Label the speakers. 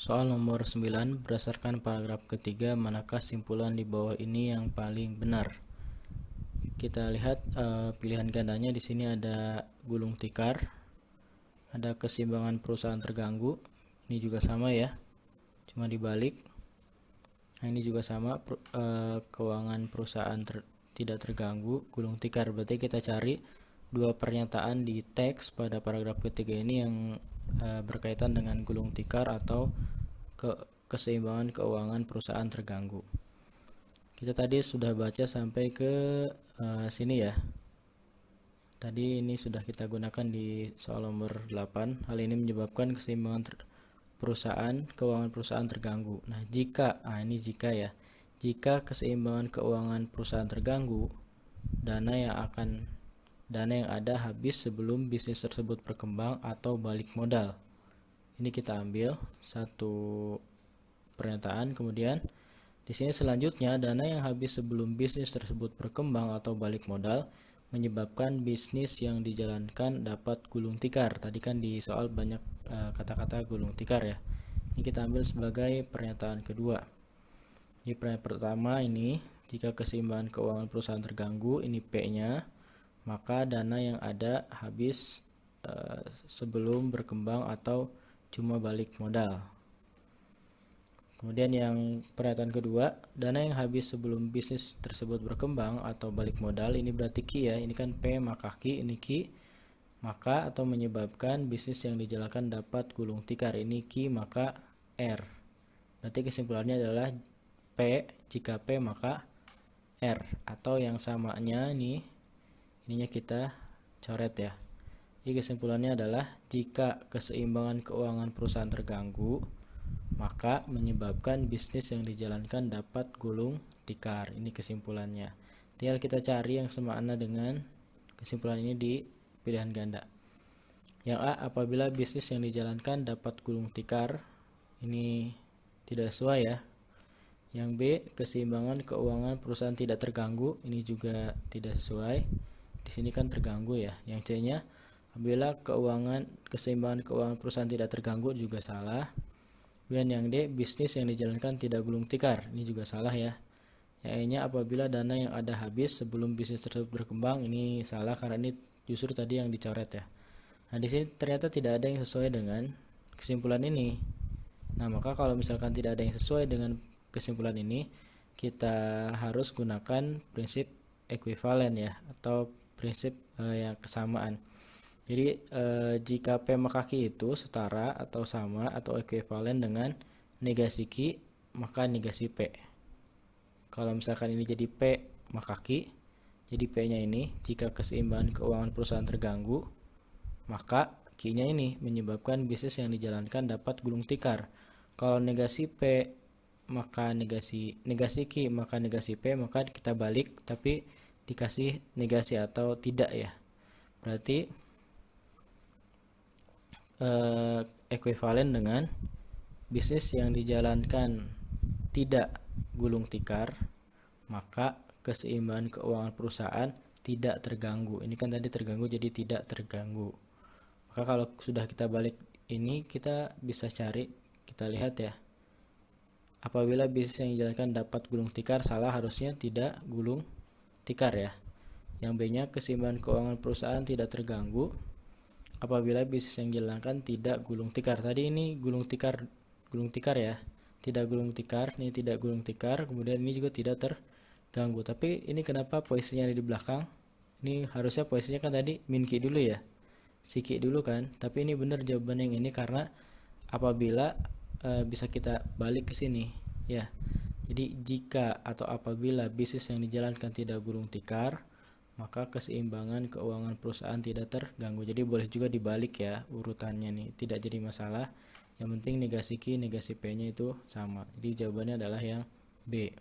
Speaker 1: Soal nomor 9, berdasarkan paragraf ketiga, manakah simpulan di bawah ini yang paling benar? Kita lihat pilihan gandanya di sini ada gulung tikar, ada keseimbangan perusahaan terganggu, ini juga sama ya, cuma dibalik. Nah, ini juga sama, keuangan perusahaan tidak terganggu, gulung tikar. Berarti kita cari dua pernyataan di teks pada paragraf ketiga ini yang berkaitan dengan gulung tikar atau keseimbangan keuangan perusahaan terganggu. Kita tadi sudah baca sampai ke sini ya. Tadi ini sudah kita gunakan di soal nomor 8. Hal ini menyebabkan keseimbangan keuangan perusahaan terganggu. Nah, ini jika ya. Jika keseimbangan keuangan perusahaan terganggu, dana yang ada habis sebelum bisnis tersebut berkembang atau balik modal. Ini kita ambil satu pernyataan, kemudian di sini selanjutnya dana yang habis sebelum bisnis tersebut berkembang atau balik modal menyebabkan bisnis yang dijalankan dapat gulung tikar. Tadi kan di soal banyak kata-kata gulung tikar ya. Ini kita ambil sebagai pernyataan kedua. Di pernyataan pertama ini, jika keseimbangan keuangan perusahaan terganggu, ini P-nya, maka dana yang ada habis sebelum berkembang atau cuma balik modal. Kemudian yang pernyataan kedua, dana yang habis sebelum bisnis tersebut berkembang atau balik modal, ini berarti Q ya, ini kan P maka Q, ini Q, maka atau menyebabkan bisnis yang dijalankan dapat gulung tikar, ini Q maka R. Berarti kesimpulannya adalah P, jika P maka R, atau yang samanya ininya kita coret ya. Jadi kesimpulannya adalah jika keseimbangan keuangan perusahaan terganggu, maka menyebabkan bisnis yang dijalankan dapat gulung tikar. Ini kesimpulannya. Tinggal kita cari yang semakna dengan kesimpulan ini di pilihan ganda. Yang A, apabila bisnis yang dijalankan dapat gulung tikar, ini tidak sesuai ya. Yang B, keseimbangan keuangan perusahaan tidak terganggu, ini juga tidak sesuai. Di sini kan terganggu ya. Yang C-nya, apabila keseimbangan keuangan perusahaan tidak terganggu, juga salah. Dan yang D, bisnis yang dijalankan tidak gulung tikar, ini juga salah ya. Yang E-nya, apabila dana yang ada habis sebelum bisnis tersebut berkembang, ini salah karena ini justru tadi yang dicoret ya. Nah, di sini ternyata tidak ada yang sesuai dengan kesimpulan ini. Nah, maka kalau misalkan tidak ada yang sesuai dengan kesimpulan ini, kita harus gunakan prinsip ekuivalen ya, atau prinsip yang kesamaan. Jadi jika P maka Q itu setara atau sama atau ekuivalen dengan negasi Q, maka negasi P. Kalau misalkan ini jadi P maka Q, jadi P-nya ini jika keseimbangan keuangan perusahaan terganggu, maka Q-nya ini menyebabkan bisnis yang dijalankan dapat gulung tikar. Kalau negasi P maka negasi Q maka negasi P, maka kita balik tapi dikasih negasi atau tidak ya. Berarti ekuivalen dengan bisnis yang dijalankan tidak gulung tikar, maka keseimbangan keuangan perusahaan tidak terganggu. Ini kan tadi terganggu jadi tidak terganggu. Maka kalau sudah kita balik ini, kita bisa cari, kita lihat ya. Apabila bisnis yang dijalankan dapat gulung tikar, salah, harusnya tidak gulung tikar ya. Yang B-nya, keseimbangan keuangan perusahaan tidak terganggu apabila bisnis yang dijalankan tidak gulung tikar. Tadi ini gulung tikar ya. Tidak gulung tikar, ini tidak gulung tikar, kemudian ini juga tidak terganggu. Tapi ini kenapa posisinya ada di belakang? Ini harusnya posisinya kan tadi min Q dulu ya. Si Q dulu kan. Tapi ini benar jawaban yang ini karena apabila bisa kita balik ke sini ya. Jadi jika atau apabila bisnis yang dijalankan tidak gulung tikar, maka keseimbangan keuangan perusahaan tidak terganggu. Jadi boleh juga dibalik ya urutannya nih, tidak jadi masalah. Yang penting negasi Q, negasi P-nya itu sama. Jadi jawabannya adalah yang B.